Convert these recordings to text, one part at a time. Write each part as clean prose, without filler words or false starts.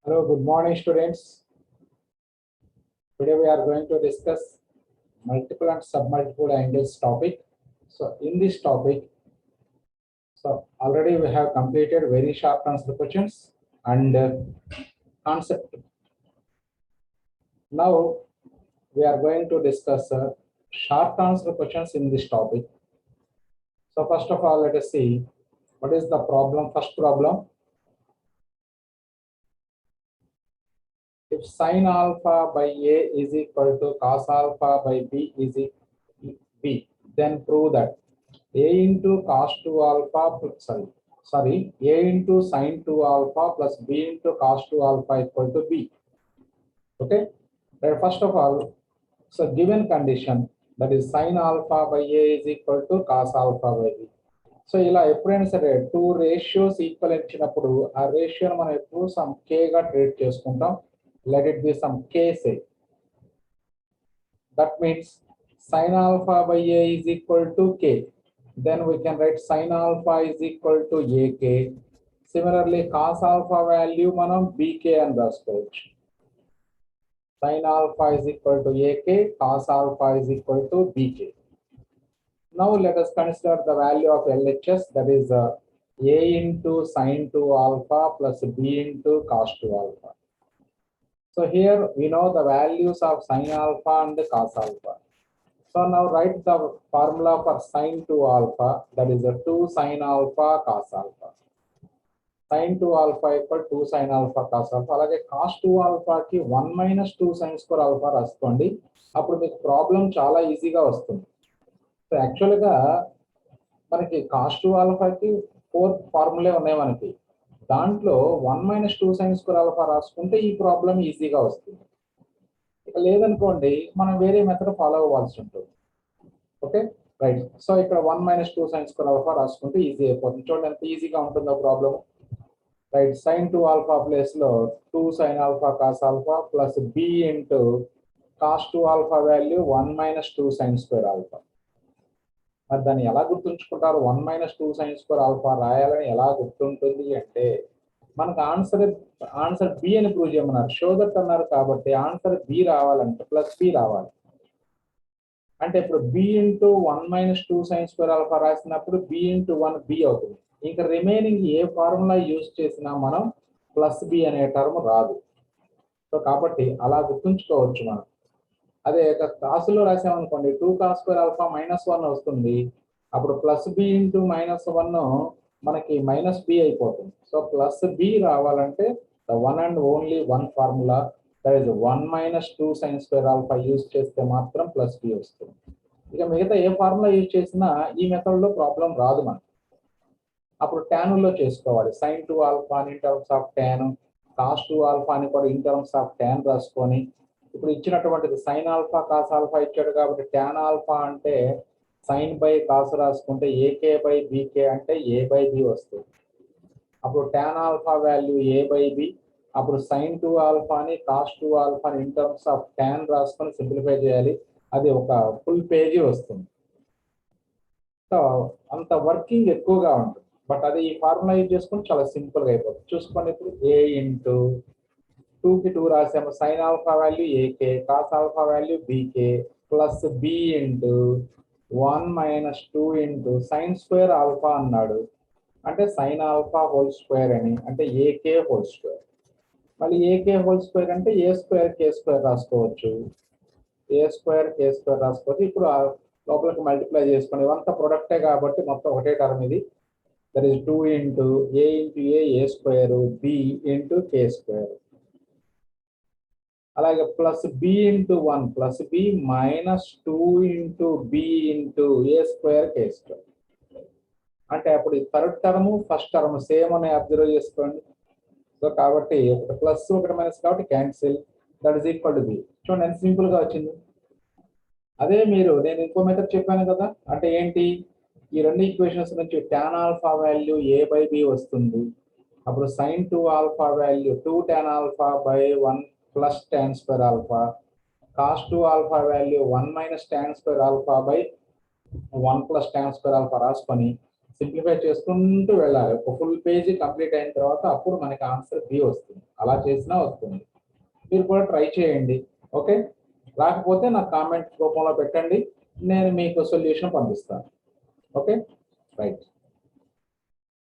Hello, good morning, students. Today we are going to discuss multiple and submultiple angles topic. So in this topic, already we have completed very short answer questions and concept. Now we are going to discuss short answer questions in this topic. So first of all, let us see what is the problem. First problem. If sin alpha by A is equal to cos alpha by B is equal to B, then prove that A into cos 2 alpha, A into sin 2 alpha plus B into cos 2 alpha equal to B. Okay. First of all, so given condition, that is sin alpha by A is equal to cos alpha by B. So ఇలా ఎప్పుడైనా సరే two ratios equal ఇచ్చినప్పుడు ఆ రేషియోని మనం ఎప్పుడు some k గా treat చేసుకుంటాం. Let it be some k say. That means sin alpha by A is equal to k. Then we can write sin alpha is equal to ak. Similarly, cos alpha value మనం bk అని రాసుకోవచ్చు. Sin alpha is equal to ak, cos alpha is equal to bk. Now let us consider the value of LHS, that is a into sin 2 alpha plus b into cos 2 alpha. So here we know the values of sin alpha and cos alpha. So now write the formula for sin 2 alpha, that is 2 sin alpha cos alpha. Sin 2 alpha equal 2 sin alpha cos alpha. అలాగే cos 2 alpha కి 1 minus 2 sin square alpha రాసుకోండి. అప్పుడు మీకు problem చాలా ఈజీగా వస్తుంది. So యాక్చువల్గా మనకి cos 2 alpha కి 4 ఫార్ములే ఉన్నాయి మనకి. దాంట్లో 1 minus 2 sin square alpha రాసుకుంటే ఈ ప్రాబ్లం ఈజీగా వస్తుంది. ఇక లేదనుకోండి మనం వేరే మెథడ్ ఫాలో అవ్వాల్సి ఉంటుంది. Okay right. సో ఇక్కడ 1 minus 2 sin square alpha రాసుకుంటే ఈజీ అయిపోతుంది. చూడండి ఎంత ఈజీగా ఉంటుందో problem. Right, sin 2 alpha place లో 2 sin alpha cos alpha plus b into cos 2 alpha value 1 minus 2 sin square alpha. మరి దాన్ని ఎలా గుర్తుంచుకుంటారు? 1 minus 2 sin square alpha రాయాలని ఎలా గుర్తుంటుంది అంటే మనకు ఆన్సర్ బి అని ప్రూవ్ చేయమన్నారు. షో దట్ అన్నారు కాబట్టి ఆన్సర్ బి రావాలంటే ప్లస్ బి రావాలి. అంటే ఇప్పుడు b into 1 minus 2 sin square alpha రాసినప్పుడు బి ఇంటూ 1 బి అవుతుంది. ఇంకా రిమైనింగ్ ఏ ఫార్ములా యూజ్ చేసినా మనం ప్లస్ బి అనే టర్మ్ రాదు. సో కాబట్టి అలా గుర్తుంచుకోవచ్చు మనం. అదే కాసులో రాసామనుకోండి 2 cos square alpha -1 వస్తుంది. అప్పుడు ప్లస్ బి ఇంటూ -1 మనకి మైనస్ బి అయిపోతుంది. సో ప్లస్ బి రావాలంటే the one and only one formula, that is 1 minus 2 sin square alpha use చేస్తే మాత్రం ప్లస్ బి వస్తుంది. ఇక మిగతా ఏ ఫార్ములా యూజ్ చేసినా ఈ మెథడ్లో ప్రాబ్లం రాదు మనకి. అప్పుడు ట్యానుల్లో చేసుకోవాలి. sin 2 alpha in terms of tan, cos 2 alpha అని కూడా ఇన్ టర్మ్స్ ఆఫ్ ట్యాన్ రాసుకొని, ఇప్పుడు ఇచ్చినటువంటిది sin alpha cos alpha ఇచ్చాడు కాబట్టి tan alpha అంటే sin బై cos రాసుకుంటే ak బై bk అంటే a బై b వస్తుంది. అప్పుడు tan alpha value a by b, అప్పుడు sin 2 alpha ని cos 2 alpha in terms of tan రాసుకొని సింప్లిఫై చేయాలి. అది ఒక ఫుల్ పేజీ వస్తుంది. సో అంత వర్కింగ్ ఎక్కువగా ఉంటుంది. బట్ అది ఈ ఫార్ములా యూజ్ చేసుకుని చాలా సింపుల్ గా అయిపోతుంది. చూసుకోండి, ఇప్పుడు a ఇంటూ 2కి 2 రాసాము, sin alpha value ak, cos alpha value bk plus b into 1 minus 2 into sin square alpha అన్నాడు అంటే sin alpha హోల్ స్క్వేర్ అని, అంటే ak హోల్ స్క్వేర్. మళ్ళీ ak హోల్ స్క్వేర్ అంటే a స్క్వేర్ k స్క్వేర్ రాసుకోవచ్చు. a square k square రాసుకోవచ్చు. ఇప్పుడు లోపలికి మల్టిప్లై చేసుకోండి. ఇవంతా ప్రొడక్టే కాబట్టి మొత్తం ఒకటే టర్మ్ ఇది. That is 2 into a into a square, b into k square. అలాగే plus B into 1 plus B minus 2 into B into A square K square. అంటే అప్పుడు third term first term same అని అబ్జర్వ్ చేసుకోండి. So కాబట్టి ఒకటి ప్లస్ ఒకటి మైనస్ కాబట్టి cancel, that is equal to B. చూడండి ఎంత సింపుల్ గా వచ్చింది. అదే మీరు నేను ఇంకో మెథడ్ చెప్పాను కదా, అంటే ఏంటి, ఈ రెండు ఈక్వేషన్స్ నుంచి tan alpha value a by b వస్తుంది. అప్పుడు sin 2 alpha value 2 tan alpha by 1 plus tan square alpha, cos 2 alpha value 1 minus tan square alpha by 1 plus tan square alpha రాసుకొని సింప్లిఫై చేసుకుంటూ వెళ్ళాలి. ఒక ఫుల్ పేజీ కంప్లీట్ అయిన తర్వాత అప్పుడు మనకి ఆన్సర్ బి వస్తుంది. అలా చేసినా వస్తుంది. మీరు కూడా ట్రై చేయండి. ఓకే, రాకపోతే నాకు కామెంట్ రూపంలో పెట్టండి, నేను మీకు సొల్యూషన్ పంపిస్తాను. Okay, right.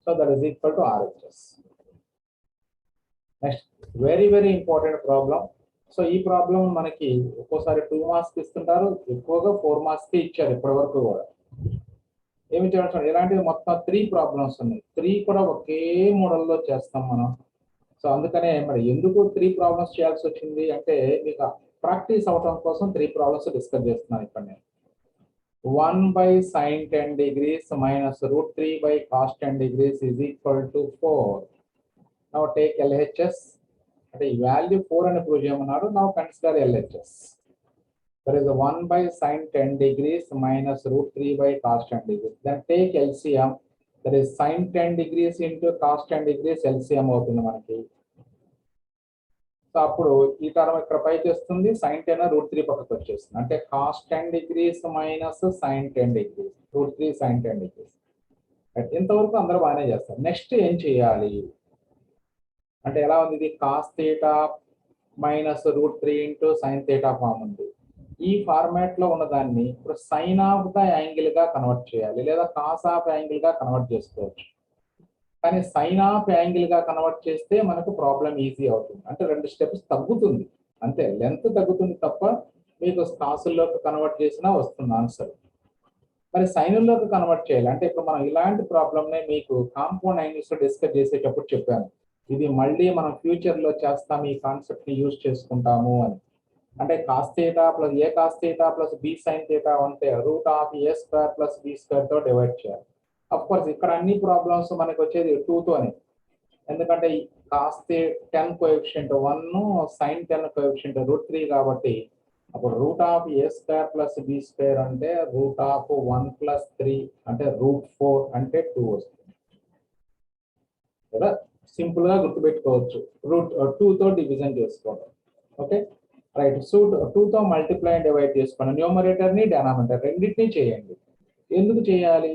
So that is equal to RHS. Next very very important problem. So ఈ ప్రాబ్లం మనకి ఒక్కోసారి 2 మార్క్స్ ఇస్తుంటారు, ఎక్కువగా 4 మార్క్స్ ఇచ్చారు ఇప్పటి వరకు కూడా. ఏమి చేయాల్సి ఇలాంటివి మొత్తం 3 ప్రాబ్లమ్స్ ఉన్నాయి. 3 కూడా ఒకే మోడల్లో చేస్తాం మనం. సో అందుకనే మరి ఎందుకు 3 ప్రాబ్లమ్స్ చేయాల్సి వచ్చింది అంటే మీకు ప్రాక్టీస్ అవడం కోసం 3 ప్రాబ్లమ్స్ డిస్కస్ చేస్తున్నాను ఇక్కడ నేను. 1/sin 10 degrees minus √3 by cos 10 degrees is equal to 4. Now take LHS. అంటే ఈ వాల్యూ 4 అని ప్రూవ్ చేయమన్నాడు. Now consider LHS. There is a 1/sin 10 degrees minus √3 by cos 10 degrees. Then take LCM. There is sin 10 degrees into cos 10 degrees LCM అవుతుంది మనకి. So అప్పుడు ఈ term ఇక్కడ పైకి వస్తుంది, sin 10 √3 పక్కకు వచ్చేస్తుంది. అంటే cos 10 degrees minus sin 10 degrees, √3 sin 10 degrees. ఇంతవరకు అందరూ బాగానే చేస్తారు. నెక్స్ట్ ఏం చేయాలి అంటే ఎలా ఉంది, ఇది cos θ minus √3 into sin θ form ఉంది. ఈ ఫార్మాట్ లో ఉన్నదాన్ని ఇప్పుడు సైన్ ఆఫ్ ద యాంగిల్ గా కన్వర్ట్ చేయాలి, లేదా కాస్ ఆఫ్ యాంగిల్ గా కన్వర్ట్ చేసుకోవచ్చు. కానీ సైన్ ఆఫ్ యాంగిల్ గా కన్వర్ట్ చేస్తే మనకు ప్రాబ్లం ఈజీ అవుతుంది. అంటే 2 స్టెప్స్ తగ్గుతుంది అంతే, లెంత్ తగ్గుతుంది తప్ప మీకు కాసుల్లోకి కన్వర్ట్ చేసినా వస్తుంది ఆన్సర్. మరి సైనుల్లోకి కన్వర్ట్ చేయాలి అంటే ఇప్పుడు మనం ఇలాంటి ప్రాబ్లమ్నే మీకు కాంపౌండ్ యాంగిల్స్ లో డిస్కస్ చేసేటప్పుడు చెప్పాను. ఇది మళ్ళీ మనం ఫ్యూచర్ లో చేస్తాం, ఈ కాన్సెప్ట్ ని యూజ్ చేసుకుంటాము అని. అంటే cos θ plus a cos θ plus b sin θ ఉంటే √a² ప్లస్ b² తో డివైడ్ చేయాలి. అఫ్ కోర్స్ ఇక్కడ అన్ని ప్రాబ్లమ్స్ మనకు వచ్చేది 2 తోనే, ఎందుకంటే cos 10 కోఎఫిషియంట్ 1, sin 10 కోఎఫిషియంట్ √3 కాబట్టి అప్పుడు √a² ప్లస్ b² అంటే √1 ప్లస్ 3 అంటే √4 అంటే 2 వస్తుంది కదా. సింపుల్ గా గుర్తుపెట్టుకోవచ్చు, √2 తో డివిజన్ చేసుకోవడం. Okay right. సో 2 తో మల్టిప్లై అండ్ డివైడ్ చేసుకోండి. న్యూమరేటర్ ని డినామినేటర్ రెండింటినీ చేయండి. ఎందుకు చేయాలి,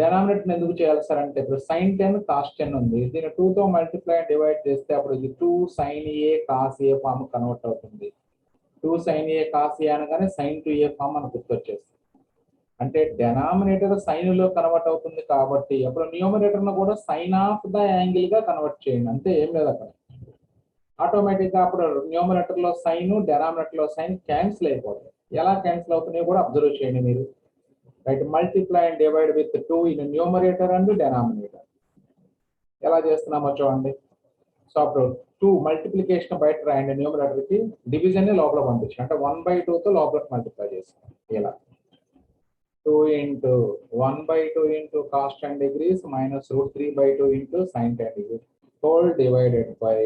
డినామినేటర్ ఎందుకు చేయాలి సార్ అంటే ఇప్పుడు sin 10 cos 10 ఉంది, దీన్ని 2 తో మల్టిప్లై అండ్ డివైడ్ చేస్తే అప్పుడు ఇది 2 sin a cos a form convert అవుతుంది. 2 sin a cos a అనగానే sin 2a ఫామ్ మనకు గుర్తొచ్చేస్తుంది. అంటే డినామినేటర్ సైన్ లో కన్వర్ట్ అవుతుంది కాబట్టి అప్పుడు న్యూమరేటర్ ను కూడా సైన్ ఆఫ్ ద యాంగిల్ గా కన్వర్ట్ చేయండి. అంతే, ఏం లేదు అక్కడ. ఆటోమేటిక్ గా అప్పుడు న్యూమరేటర్ లో సైన్, డినామినేటర్ లో సైన్ క్యాన్సిల్ అయిపోతాయి. ఎలా క్యాన్సిల్ అవుతున్నాయో కూడా అబ్జర్వ్ చేయండి మీరు. Right, multiply and divide with 2 in numerator and denominator. ఎలా చేస్తున్నామో చూడండి. సో అప్పుడు 2 మల్టిప్లికేషన్ బయట రాయండి, న్యూమరేటర్ కి డివిజన్ ని లోపల పంపించండి. అంటే 1/2 తో లోపలికి మల్టిప్లై చేస్తాం. ఇలా 2 into 1/2 into cos 10 degrees minus √3/2 into sin 10 degrees whole divided by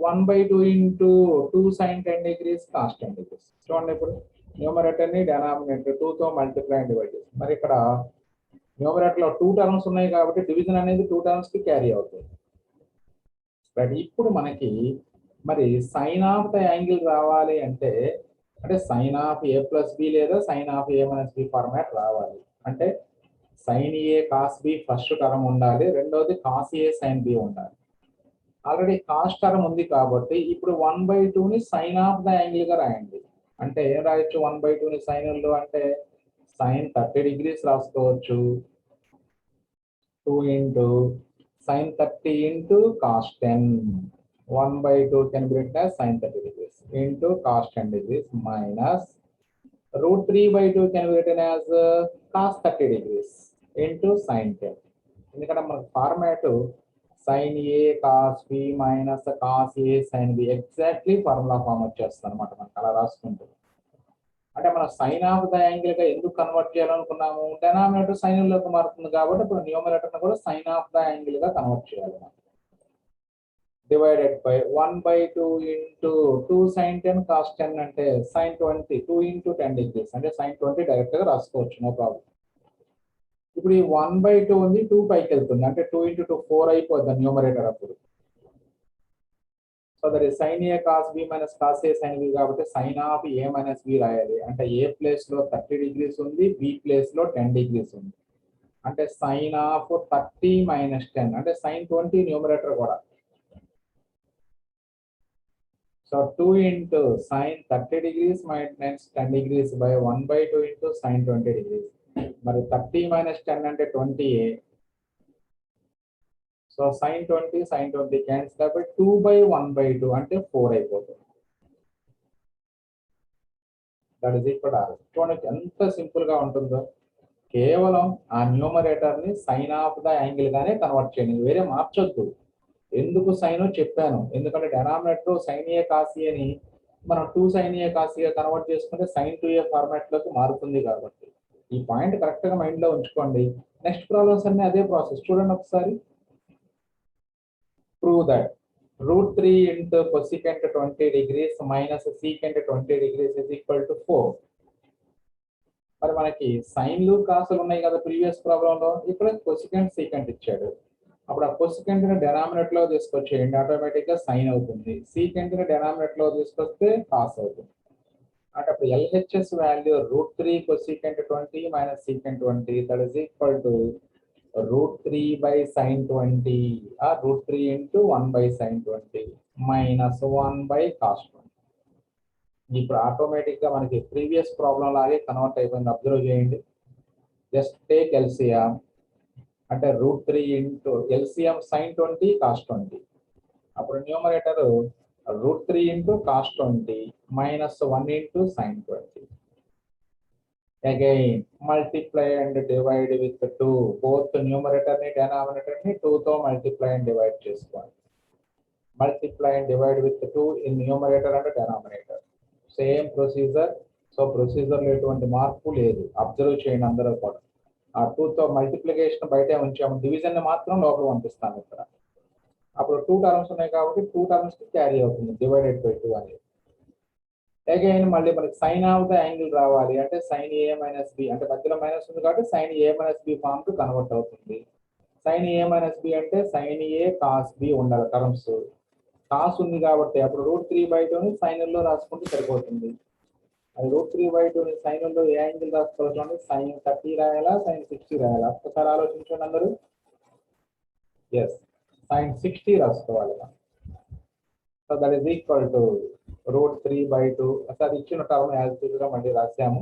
1/2 into 2 sin 10 degrees cos 10 degrees. చూడండి ఇప్పుడు న్యూమరేటర్ ని డినామినేటర్ 2 తో మల్టిప్లై అండ్ డివైడ్ చేస్తాం. మరి ఇక్కడ న్యూమరేటర్ లో 2 టర్మ్స్ ఉన్నాయి కాబట్టి డివిజన్ అనేది 2 టర్మ్స్ కి క్యారీ అవుతుంది. రైట్, ఇప్పుడు మనకి మరి సైన్ ఆఫ్ ద యాంగిల్ రావాలి అంటే sine of a plus B లేదా sine of a minus B format రావాలి. అంటే sine A cos B first term ఉండాలి, రెండోది కాస్ ఏ సైన్ బి ఉండాలి. ఆల్రెడీ కాస్ టర్మ్ ఉంది కాబట్టి ఇప్పుడు 1/2 ని సైన్ ఆఫ్ ద యాంగిల్ గా రాయండి. అంటే ఏం రాయొచ్చు, 1/2 ని సైన్ అంటే సైన్ 30 degrees రాసుకోవచ్చు. 2 into sin 30 into cos 10. 1/2 can be written as sin 30 degrees into cos 10 degrees minus √3/2 can be written as cos 30 degrees into sin 10. ఎందుకంటే మనకు format sin a cos b minus cos a sin b exactly formula form వచ్చేస్తుంది అనమాట మనకు అలా రాసుకుంటాం. అంటే మనం sign of the angle గా ఎందుకు కన్వర్ట్ చేయాలనుకున్నాము, డినామినేటర్ సైన్ లోకి మారుతుంది కాబట్టి ఇప్పుడు న్యూమరేటర్ కూడా సైన్ ఆఫ్ ద యాంగిల్ గా కన్వర్ట్ చేయాలి. Divided by 1/2 into 2 sin 10 cos 10 అంటే sin 20, 2 into 10 degrees అంటే sin 20 డైరెక్ట్ గా రాసుకోవచ్చు, నో ప్రాబ్లం. ఇప్పుడు ఈ 1/2 ఉంది, 2 పైకి వెళ్తుంది అంటే 2 into 2 4 అయిపోద్ది న్యూమరేటర్ అప్పుడు. So that is sin a cos b minus cos a sin b కాబట్టి sin of a minus b రాయాలి. అంటే a ప్లేస్ లో 30 degrees ఉంది, b ప్లేస్ లో 10 degrees ఉంది. అంటే sin ఆఫ్ 30 మైనస్ 10 అంటే sin 20 న్యూమరేటర్ కూడా. So 2 into sin 30 degrees minus 10 degrees by 1/2 into sin 20 degrees. మరి 30 minus 10 అంటే 20. సో sin 20 క్యాన్సిల్ కాబట్టి 2/1/2 అంటే 4 అయిపోతుంది. That is equal r. చూడండి ఎంత సింపుల్ గా ఉంటుందో. కేవలం ఆ న్యూమరేటర్ ని సైన్ ఆఫ్ ద యాంగిల్ గానే కన్వర్ట్ చేయండి, వేరే మార్చొద్దు. ఎందుకు సైన్ చెప్పాను, ఎందుకంటే డెనామినేటర్ సైన్ ఏ కాసి అని మనం 2 sin A cos A convert చేసుకుంటే sin 2A ఫార్మాట్ లోకి మారుతుంది కాబట్టి ఈ పాయింట్ కరెక్ట్ గా మైండ్ లో ఉంచుకోండి. నెక్స్ట్ ప్రాబ్లమ్స్ అన్ని అదే ప్రాసెస్ చూడండి ఒకసారి. Prove that √3 into cosecant 20 degrees minus secant 20 degrees is equal to 4. మరి మనకి సైన్లు కాసులు ఉన్నాయి కదా ప్రీవియస్ ప్రాబ్లం లో, ఇక్కడ కొసికెంట్ సీకెంట్ ఇచ్చాడు. అప్పుడు ఆ కొసికెంట్ ని డెనామినేటర్ లో తీసుకొచ్చేయండి, ఆటోమేటిక్ గా సైన్ అవుతుంది. సీకెంట్ ని డెనామినేటర్ లో తీసుకొస్తే కాస్ అవుతుంది. అంటే అప్పుడు LHS value √3 cosecant 20 minus secant 20 that is equal to √3 by sin 20 or √3 into 1 by sin 20 minus 1 by cos 20. ఇప్పుడు ఆటోమేటిక్ గా మనకి ప్రీవియస్ ప్రాబ్లం లాగే కన్వర్ట్ అయిపోయింది. అబ్జర్వ్ చేయండి. జస్ట్ టేక్ LCM అంటే √3 into LCM sin 20 cos 20. అప్పుడు numerator √3 into cos 20 minus 1 into sin 20. Again multiply and divide with 2. Both numerator ni denominator ni 2 తో multiply and divide చేసుకోండి. Multiply and divide with 2 in numerator and denominator. Same procedure. So procedure లో ఎటువంటి మార్పు లేదు. Observe చేయండి అందరూ కూడా. ఆ 2 తో మల్టిప్లికేషన్ బయటే ఉంచాము, డివిజన్ ని మాత్రం లోపల పంపిస్తాను ఇక్కడ. అప్పుడు 2 టర్మ్స్ ఉన్నాయి కాబట్టి 2 టర్మ్స్ కి క్యారీ అవుతుంది డివైడెడ్ బై 2 అనేది. అగైన్ మళ్ళీ మనకి సైన్ ఆఫ్ ద యాంగిల్ రావాలి అంటే sin A minus B, అంటే మధ్యలో మైనస్ ఉంది కాబట్టి sin A minus B form కు కన్వర్ట్ అవుతుంది. sin A minus B అంటే sin A cos B ఉండాలి టర్మ్స్. కాస్ ఉంది కాబట్టి అప్పుడు √3/2 ని సైన్ లో రాసుకుంటే సరిపోతుంది. అది √3/2 ని సైన్ లో ఏ యాంగిల్ రాసుకోవాలి, sin 30 రాయాలా sin 60 రాయాలా? ఒకసారి ఆలోచించండి అందరూ. ఎస్, sin 60 రాసుకోవాలి. So that is equal to √3/2. అసలు ఇచ్చిన టర్మ్ యాజ్ యూజువల్ గా మళ్ళీ రాసాము,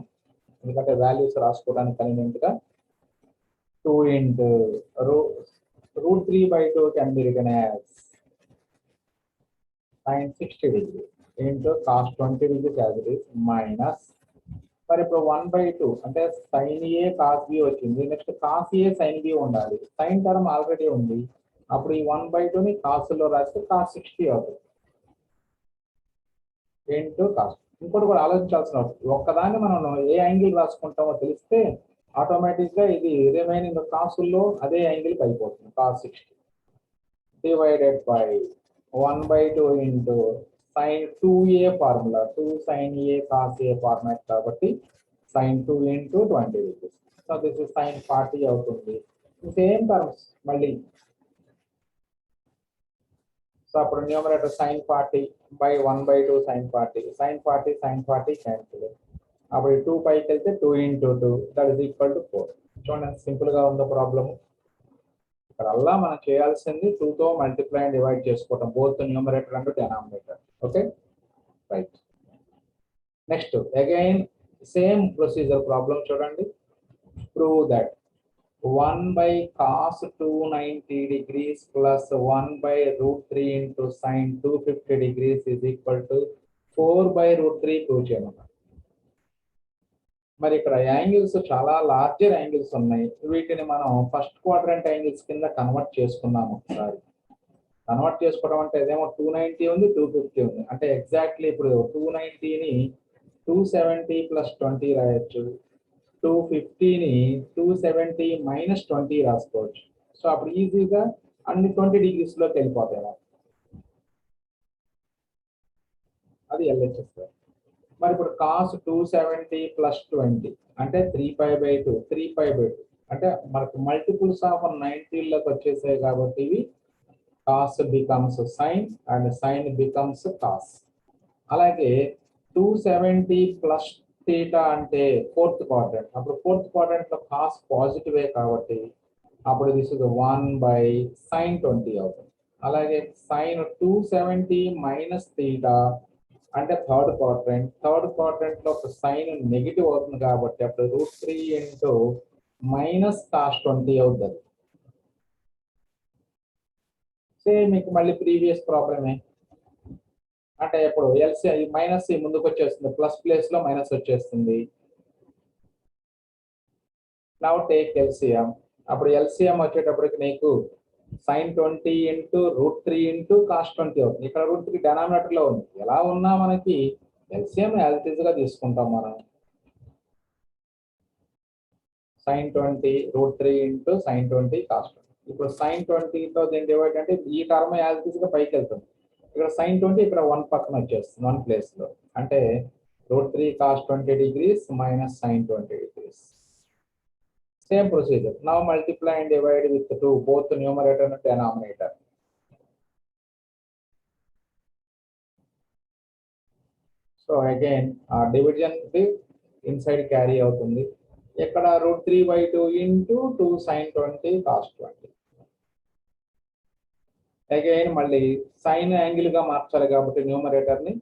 ఎందుకంటే వాల్యూస్ రాసుకోవడానికి కన్వీనియంట్ గా. 2 into √3/2 can be written as sin 60 degrees into cos 20 degrees as it is minus. మరి ఇప్పుడు 1/2 అంటే sin A cos B వచ్చింది, next cos A sin B ఉండాలి. సైన్ టర్మ్ ఆల్రెడీ ఉంది, అప్పుడు ఈ 1/2 ని కాస్ లో రాస్తే cos 60 అవుతుంది ఇంటూ కాస్. ఇంకోటి కూడా ఆలోచించాల్సిన అవసరం, ఒక్కదాన్ని మనం ఏ యాంగిల్ రాసుకుంటామో తెలిస్తే ఆటోమేటిక్ గా ఇది రిమైనింగ్ కాసుల్లో అదే యాంగిల్ అయిపోతుంది. cos 60 divided by 1/2 into sin 2A formula, 2 sin A cos A format కాబట్టి sin 2 into 20 degrees. So this is sin 40 అవుతుంది. సేమ్ టర్మ్స్ మళ్ళీ. సో అప్పుడు numerator sin 40 by 1/2 sin 40, sin 40 cancel. అప్పుడు 2 పైకి వెళ్తే 2 into 2 that is equal to 4. చూడండి simple గా ఉందో ప్రాబ్లమ్. ఇక్కడ అలా మనం చేయాల్సింది 2 తో మల్టిప్లై అండ్ డివైడ్ చేసుకోవటం, both numerator and denominator. Okay right. Next again same procedure problem చూడండి. Prove that 1 by cos 290 degrees plus 1 by √3 into sin 250 degrees is equal to 4 by √3 prove చేయమన్నారు. మరి ఇక్కడ యాంగిల్స్ చాలా లార్జర్ యాంగిల్స్ ఉన్నాయి, వీటిని మనం first quadrant angles కింద convert చేసుకున్నాము. ఒకసారి కన్వర్ట్ చేసుకోవడం అంటే అదేమో 290 ఉంది, 250 ఉంది. అంటే ఎగ్జాక్ట్లీ ఇప్పుడు 290ని 270 + 20 రాయొచ్చు, 250ని 270 - 20 రాసుకోవచ్చు. సో అప్పుడు ఈజీగా అన్ని 20 degrees లోకి వెళ్ళిపోతాయి. అది LHS. మరి ఇప్పుడు cos 270 + 20 అంటే 3π/2, 3π/2 అంటే మనకు మల్టిపుల్స్ ఆఫ్ 90 లోకి వచ్చేసాయి కాబట్టి ఇవి cos becomes sin and sin becomes cos. అలాగే 270 + θ అంటే 4th క్వాడ్రంట్, అప్పుడు 4th క్వాడ్రంట్ లో cos పాజిటివే కాబట్టి అప్పుడు దిస్ ఇస్ 1 by sin 20 అవుతుంది. అలాగే sin 270 - θ అంటే థర్డ్ క్వాడ్రంట్ లో ఒక సైన్ నెగిటివ్ అవుతుంది కాబట్టి అప్పుడు √3 ఇంటూ మైనస్ cos20 అవుతుంది. సేమ్ మీకు మళ్ళీ ప్రీవియస్ ప్రాబ్లమే. అంటే ఇప్పుడు ఎల్సి మైనస్ ముందుకు వచ్చేస్తుంది, ప్లస్ ప్లేస్ లో మైనస్ వచ్చేస్తుంది. Now take LCM. అప్పుడు ఎల్సిఎం వచ్చేటప్పటికి నీకు sin20 ఇంటూ √3 ఇంటూ cos20 అవుతుంది. ఇక్కడ √3 డినామినేటర్ లో ఉంది. ఎలా ఉన్నా మనకి ఎల్సిఎం యాజ్ ఇట్ ఈజ్ గా తీసుకుంటాం మనం. sin20 √3 into sin20 cos20. ఇప్పుడు sin20 తో దీన్ని డివైడ్ అంటే ఈ టర్మ్ యాజ్ ఇట్ ఈజ్ గా పైకి వెళ్తుంది. ఇక్కడ sin20 ఇక్కడ 1 పక్కన వచ్చేస్తుంది 1 ప్లేస్ లో. అంటే √3 cos20 degrees minus sin20 degrees. Same procedure. Now multiply and divide with 2, both the numerator and denominator. So again, division inside carry అవుతుంది. ఇక్కడ √3/2 into 2 sin20 cos20. Again మళ్ళీ సైన్ యాంగిల్ గా మార్చాలి కాబట్టి న్యూమరేటర్ ని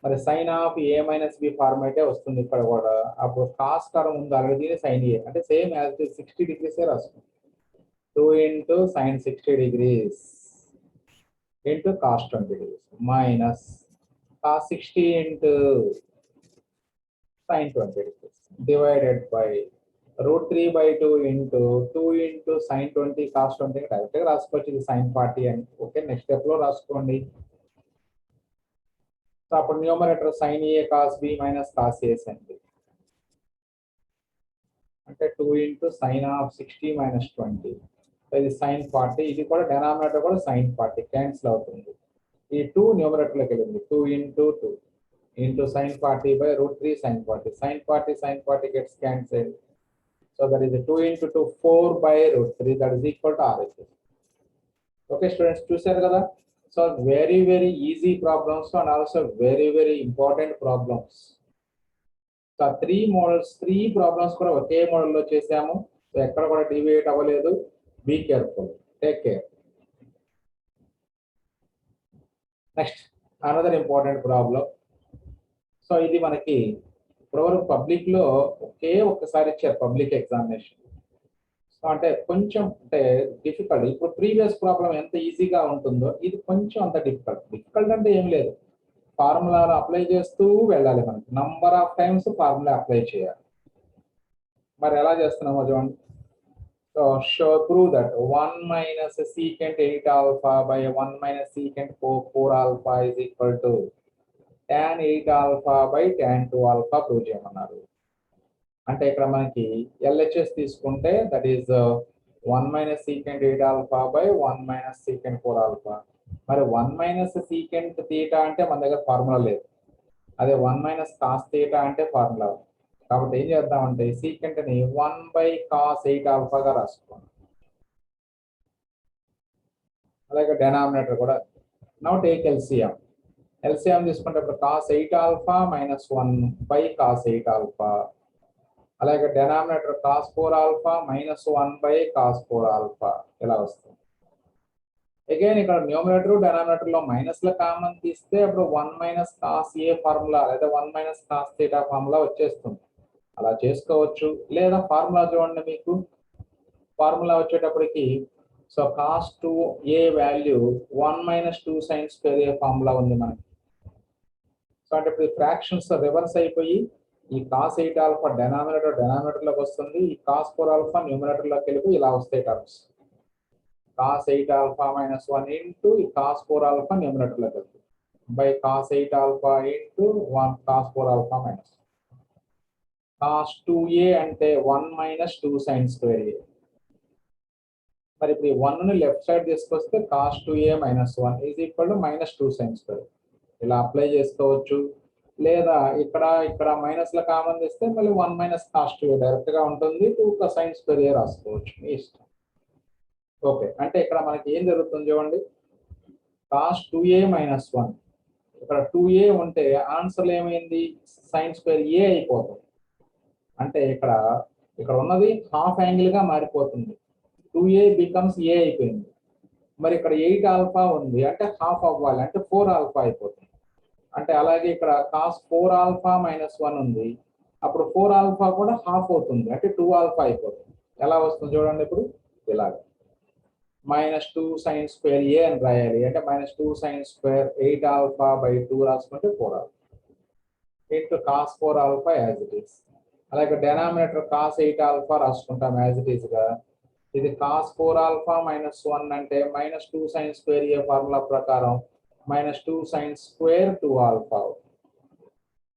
మరి sin of a minus b ఫార్మేటే వస్తుంది ఇక్కడ కూడా. అప్పుడు కాస్ టర్మ్ ఉంది ఆల్రెడీ sin a అంటే సేమ్ యాజ్ 60 degrees రాస్తుంది. 2 into sin 60 degrees into cos 20 degrees minus cos 60 into sin 20 degrees divided by √3/2 into 2 into sin 20 cos 20 direct గా రాసుకోవచ్చు, ఇది sin 40 అని. ఓకే, నెక్స్ట్ స్టెప్ లో రాసుకోండి. సో అప్పుడు numerator sin a cos b minus cos a sin b అంటే 2 into sin of 60 minus 20. ఇది sin 40, ఇది కూడా డినామినేటర్ కూడా sin 40 క్యాన్సిల్ అవుతుంది. ఈ 2 న్యూమరేటర్ లోకి వెళ్ళింది. 2 into 2 into sin 40 by √3 sin 40. Sin 40 gets cancelled. So that is 2 into 2 4 by √3, that is equal to RHS. Okay students, చూసారు కదా. So very easy problems and also very important problems. So 3 models 3 problems కూడా ఒకే model లో చేసాము. So ఎక్కడ కూడా deviate అవ్వలేదు. Be careful, take care. Next another important problem. So ఇది మనకి ఇప్పటివరకు పబ్లిక్ లో ఒక్కసారి ఇచ్చారు పబ్లిక్ ఎగ్జామినేషన్. సో అంటే కొంచెం అంటే డిఫికల్ట్. ఇప్పుడు ప్రీవియస్ ప్రాబ్లం ఎంత ఈజీగా ఉంటుందో ఇది కొంచెం అంత డిఫికల్ట్ అంటే ఏం లేదు, ఫార్ములాలు అప్లై చేస్తూ వెళ్ళాలి. మనకి number of times formula apply చేయాలి. మరి ఎలా చేస్తున్నామో చూడండి. So prove that 1 minus secant 8 alpha by 1 minus secant 4 alpha is equal to tan 8 alpha by tan 2 alpha prove చేయమన్నారు. అంటే ఇక్కడ మనకి LHS తీసుకుంటే that is 1 minus secant 8 alpha by 1 minus secant 4 alpha. మరి 1 minus secant theta అంటే మన దగ్గర formula లేదు. అదే 1 minus cos theta అంటే ఫార్ములా. కాబట్టి ఏం చేద్దామంటే secant ని 1 by cos 8 alpha గా రాసుకోండి. అలాగే డినామినేటర్ కూడా. Now take LCM. LCM తీసుకుంటే ఇప్పుడు cos 8 alpha minus 1 by cos 8 alpha. అలాగే denominator cos 4 alpha minus 1 by cos 4 alpha ఇలా వస్తుంది. అగైన్ ఇక్కడ న్యూమరేటర్ డినామినేటర్ లో మైనస్ లో కామన్ తీస్తే అప్పుడు 1 మైనస్ cos a ఫార్ములా లేదా 1 మైనస్ cos theta ఫార్ములా వచ్చేస్తుంది. అలా చేసుకోవచ్చు. లేదా ఫార్ములా చూడండి, మీకు ఫార్ములా వచ్చేటప్పటికి so cos 2a value 1 minus 2 sin square a formula ఉంది మనకి. సో అంటే ఇప్పుడు ఫ్రాక్షన్స్ రివర్స్ అయిపోయి ఈ cos 8 alpha డినామినేటర్ లోకి వస్తుంది, ఈ cos 4 alpha న్యూమరేటర్ లోకి వెళ్ళిపోయి ఇలా వస్తాయి terms. cos 8 alpha minus 1 into ఈ cos 4 alpha న్యూమరేటర్ లోకి వెళ్తుంది by cos 8 alpha into 1 cos 4 alpha minus cos 2a అంటే 1 minus 2 sin square a. మరి ఇప్పుడు ఈ 1 ని లెఫ్ట్ సైడ్ తీసుకొస్తే cos 2a minus 1 is equal to minus 2 sin square. ఇలా అప్లై చేసుకోవచ్చు. లేదా ఇక్కడ మైనస్ లో కామన్ తీస్తే మళ్ళీ 1 మైనస్ cos 2a డైరెక్ట్ గా ఉంటుంది, 2 sin square a రాసుకోవచ్చు మీ ఇష్టం. ఓకే, అంటే ఇక్కడ మనకి ఏం జరుగుతుంది చూడండి. cos 2a minus 1 ఇక్కడ 2a ఉంటే ఆన్సర్ ఏమైంది sin square a అయిపోతుంది. అంటే ఇక్కడ ఉన్నది హాఫ్ యాంగిల్ గా మారిపోతుంది. 2a becomes a అయిపోయింది. మరి ఇక్కడ 8 ఆల్ఫా ఉంది అంటే హాఫ్ అవ్వాలి అంటే 4 ఆల్ఫా అయిపోతుంది. అంటే అలాగే ఇక్కడ cos 4 ఆల్ఫా మైనస్ 1 ఉంది, అప్పుడు 4 ఆల్ఫా కూడా హాఫ్ అవుతుంది, అంటే 2 ఆల్ఫా అయిపోతుంది. ఎలా వస్తుంది చూడండి ఇప్పుడు, ఇలాగ -2 sin square a అని రాయాలి, అంటే -2 sin square 8 ఆల్ఫా బై 2 రాసుకుంటే 4 alpha into cos 4 alpha as it is. అలాగే డెనామినేటర్ cos 8 ఆల్ఫా రాసుకుంటాం యాజ్ ఇట్ ఈస్ గా. ఇది cos 4 ఆల్ఫా మైనస్ 1 అంటే -2 sin square a ఫార్ములా ప్రకారం -2 sin square 2 ఆల్ఫా.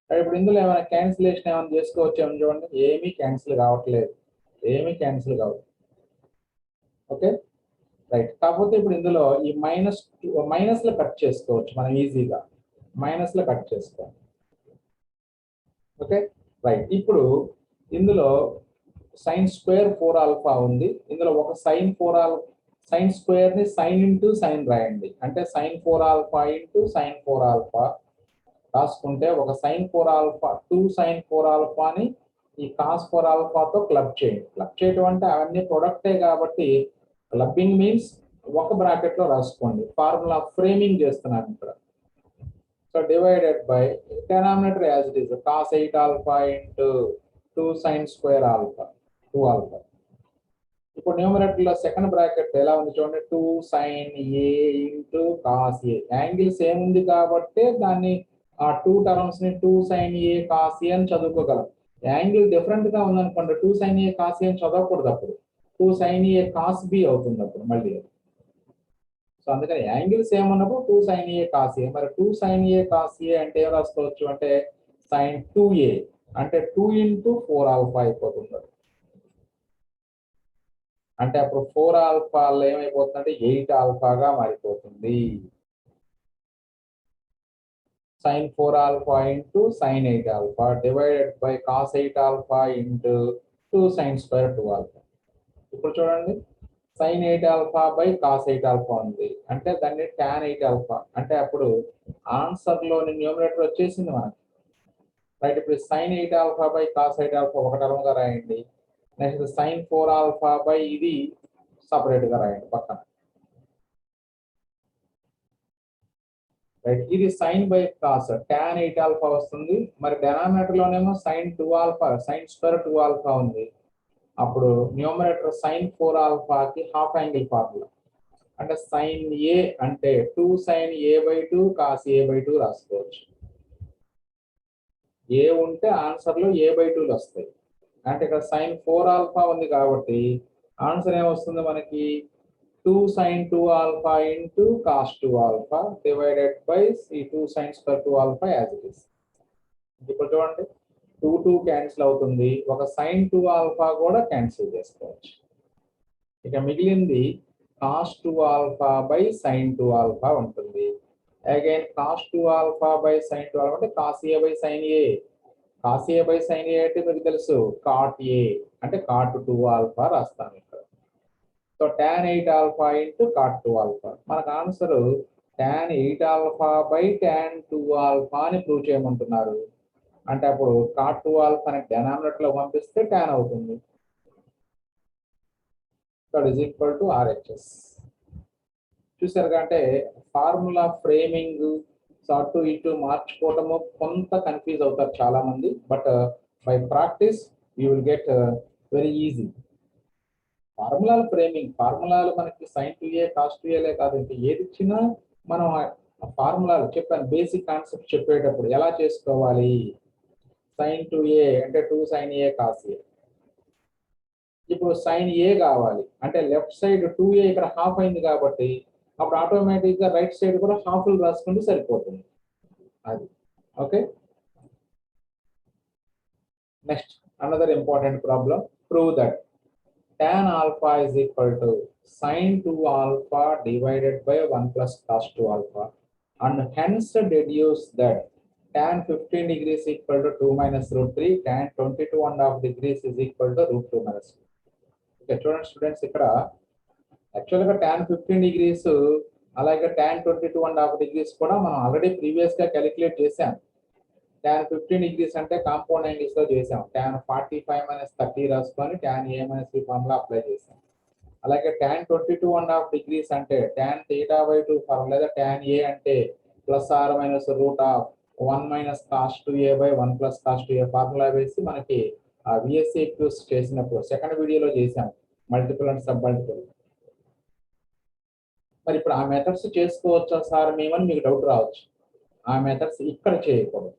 ఇప్పుడు ఇందులో ఏమైనా క్యాన్సిలేషన్ ఏమైనా చేసుకోవచ్చు ఏమని చూడండి, ఏమీ క్యాన్సిల్ కావట్లేదు, ఏమీ క్యాన్సిల్ కావట్లేదు. Okay right. కాకపోతే ఇప్పుడు ఇందులో ఈ మైనస్ లో కట్ చేసుకోవచ్చు మనం ఈజీగా, మైనస్ లో కట్ చేసుకోవాలి. Okay right. ఇప్పుడు ఇందులో సైన్ స్క్వేర్ 4 ఆల్ఫా ఉంది, ఇందులో ఒక సైన్ స్క్వేర్ ని సైన్ ఇంటూ సైన్ రాయండి, అంటే sin 4 alpha into sin 4 alpha రాసుకుంటే ఒక sin 4 ఆల్ఫా 2 sin 4 ఆల్ఫాని ఈ cos 4 ఆల్ఫాతో క్లబ్ చేయండి. క్లబ్ చేయడం అంటే అవన్నీ ప్రొడక్టే కాబట్టి క్లబ్బింగ్ మీన్స్ ఒక బ్రాకెట్ లో రాసుకోండి. ఫార్ములా ఫ్రేమింగ్ చేస్తున్నాను ఇక్కడ. So divided by denominator as it is cos 8 alpha into 2 sin square alpha 2 alpha. ఇప్పుడు న్యూమరేటర్ లో సెకండ్ బ్రాకెట్ ఎలా ఉంది చూడండి, 2 sin a into cos a. Angle same ఉంది కాబట్టి దాన్ని ఆ 2 టర్మ్స్ ని 2 sin a cos a అని చదువుకోగలం. యాంగిల్ డిఫరెంట్ గా ఉందనుకోండి 2 sin a cos a అని చదవకూడదు, అప్పుడు 2 sin a cos b అవుతుంది అప్పుడు మళ్ళీ. సో అందుకని యాంగిల్ సేమ్ ఉన్నప్పుడు 2 sin a cos a. మరి 2 sin a cos a అంటే ఏం రాసుకోవచ్చు అంటే sin 2a, అంటే 2 ఇంటూ 4 ఆల్ఫా అయిపోతుంది. అంటే అప్పుడు 4 ఆల్ఫాలో ఏమైపోతుందంటే 8 ఆల్ఫాగా మారిపోతుంది. sin 4 alpha into sin 8 alpha divided by cos 8 alpha into 2 sin square 2 alpha. ఇప్పుడు చూడండి sin 8 alpha by cos 8 alpha ఉంది, అంటే దాన్ని tan 8 ఆల్ఫా, అంటే అప్పుడు ఆన్సర్ లోని న్యూమరేటర్ వచ్చేసింది మనకి. రైట్. ఇప్పుడు sin 8 alpha by cos 8 alpha ఒక టర్మ్ గా రాయండి. నెక్స్ట్ sin 4 ఆల్ఫా బై ఇది సపరేట్ గా రాయండి పక్కన. రైట్. ఇది sin బై cos tan 8 ఆల్ఫా వస్తుంది. మరి డినామినేటర్ లోనేమో sin 2 alpha sin square 2 alpha ఉంది, అప్పుడు న్యూమరేటర్ sin 4 ఆల్ఫాకి హాఫ్ యాంగిల్ ఫార్ములా, అంటే sin a అంటే 2 sin a by 2 cos a by 2 రాసుకోవచ్చు. ఏ ఉంటే ఆన్సర్ లో a బై 2 వస్తాయి, అంటే ఇక్కడ sin 4 ఆల్ఫా ఉంది కాబట్టి ఆన్సర్ ఏమొస్తుంది మనకి 2 sin 2 alpha into cos 2 alpha divided by 2 sin square 2 alpha as it is. ఇప్పుడు చూడండి 2 క్యాన్సిల్ అవుతుంది, ఒక sin 2 ఆల్ఫా కూడా క్యాన్సిల్ చేసుకోవచ్చు. ఇక మిగిలింది cos 2 alpha by sin 2 alpha ఉంటుంది. Again cos 2 alpha by sin 2 alpha అంటే cos a by sin a. cos a by sin a అంటే మీకు తెలుసు cot a, అంటే cot 2 ఆల్ఫా రాస్తాను ఇక్కడ. So tan 8 alpha into cot 2 alpha. మనకు answer tan 8 alpha by tan 2 alpha అని prove చేయమంటున్నారు, అంటే అప్పుడు cot 2 ఆల్ఫా ని డినామినేటర్ లో పంపిస్తే tan అవుతుంది. That is equal to RHS. చూసారుగా, అంటే ఫార్ములా ఫ్రేమింగ్ అటు ఇటు మార్చుకోవటము కొంత కన్ఫ్యూజ్ అవుతారు చాలా మంది, but by practice you will get very easy. ఫార్ములాల ఫ్రేమింగ్, ఫార్ములాలు మనకి sin 2a cos 2a కాదు, ఇంకా ఏది ఇచ్చినా మనం ఫార్ములాలు చెప్పాను, బేసిక్ కాన్సెప్ట్ చెప్పేటప్పుడు ఎలా చేసుకోవాలి. sin 2a అంటే 2 sin a cos a. ఇప్పుడు sin a కావాలి అంటే లెఫ్ట్ సైడ్ 2a ఇక్కడ హాఫ్ అయింది కాబట్టి అప్పుడు ఆటోమేటిక్ గా రైట్ సైడ్ కూడా హాఫ్ రాసుకుంటే సరిపోతుంది అది. Okay, next another important problem. Prove that tan alpha is equal to sin 2 alpha divided by 1 plus cos 2 alpha, and hence deduce that tan 15 degrees equal to 2 minus root 3, tan 22.5 degrees is equal to root 2 minus 2. Okay, చూడండి students, ఇక్కడ యాక్చువల్గా tan 15 degrees అలాగే tan 22.5 degrees కూడా మనం already previous గా calculate చేసాం. tan 15 degrees అంటే compound angles లో చేసాం, tan 45 minus 30 రాసుకొని tan a minus b formula apply చేసాం. అలాగే tan 22.5 degrees అంటే tan theta by 2 ఫార్ములా, లేదా tan a అంటే plus or minus root of 1 minus cos 2a by 1 plus cos 2a formula వేసి మనకి ఆ విఎస్ఏక్యూస్ చేసినప్పుడు సెకండ్ వీడియోలో చేసాం మల్టిపుల్ అండ్ సబ్ మల్టిపుల్. మరి ఇప్పుడు ఆ మెథడ్స్ చేసుకోవచ్చా సార్ మేమని మీకు డౌట్ రావచ్చు. ఆ మెథడ్స్ ఇక్కడ చేయకూడదు.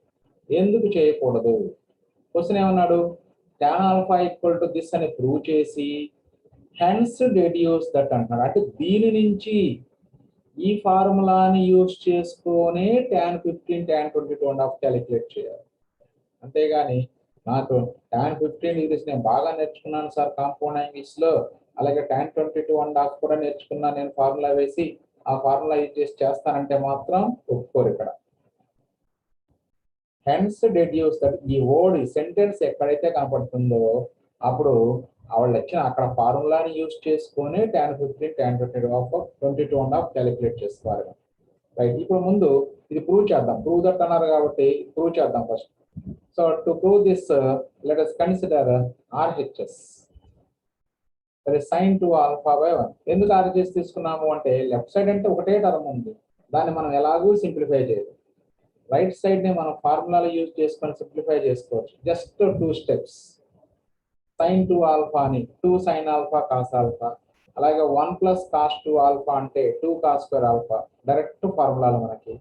ఎందుకు చేయకూడదు? క్వశ్చన్ ఏమన్నాడు, tan alpha equal to this అని ప్రూవ్ చేసి హెన్స్ డెడ్యూస్ దట్ అంటున్నాడు. అంటే దీని నుంచి ఈ ఫార్ములాని యూజ్ చేసుకొని tan 15 tan 22.5 క్యాలిక్యులేట్ చేయాలి. అంతేగాని నాకు tan 15 డిగ్రీస్ నేను బాగా నేర్చుకున్నాను సార్ కాంపౌండ్ యాంగిల్స్ లో, అలాగే tan 22.5 కూడా నేర్చుకున్నాను నేను ఫార్ములా వేసి ఆ ఫార్ములా యూజ్ చేసి చేస్తానంటే మాత్రం ఒప్పుకోరు ఇక్కడ. హెన్స్ డెడ్యూస్ దట్ ఈ వర్డ్ ఈ సెంటెన్స్ ఎక్కడైతే కనపడుతుందో అప్పుడు వాళ్ళు వచ్చిన అక్కడ ఫార్ములాని యూజ్ చేసుకొని tan 15 tan 22.5 క్యాలిక్యులేట్ చేసుకోవాలి. రైట్, ఇప్పుడు ముందు ఇది ప్రూవ్ చేద్దాం. ప్రూవ్ దట్ అన్నారు కాబట్టి ప్రూవ్ చేద్దాం first. So to prove this let us consider RHS, sin 2 alpha by 1. ఎందుకు RHS తీసుకున్నాము అంటే లెఫ్ట్ సైడ్ అంటే ఒకటే టర్మ్ ఉంది, దాన్ని మనం ఎలాగూ సింప్లిఫై చేయదు. రైట్ సైడ్ ని మనం ఫార్ములాలో యూజ్ చేసుకొని సింప్లిఫై చేసుకోవచ్చు. Just 2 steps. sin 2 ఆల్ఫా అని 2 sin ఆల్ఫా కాస్ ఆల్ఫా, అలాగే 1 ప్లస్ కాస్ 2 ఆల్ఫా అంటే 2 కాస్ స్క్వేర్ ఆల్ఫా. డైరెక్ట్ ఫార్ములాలు మనకి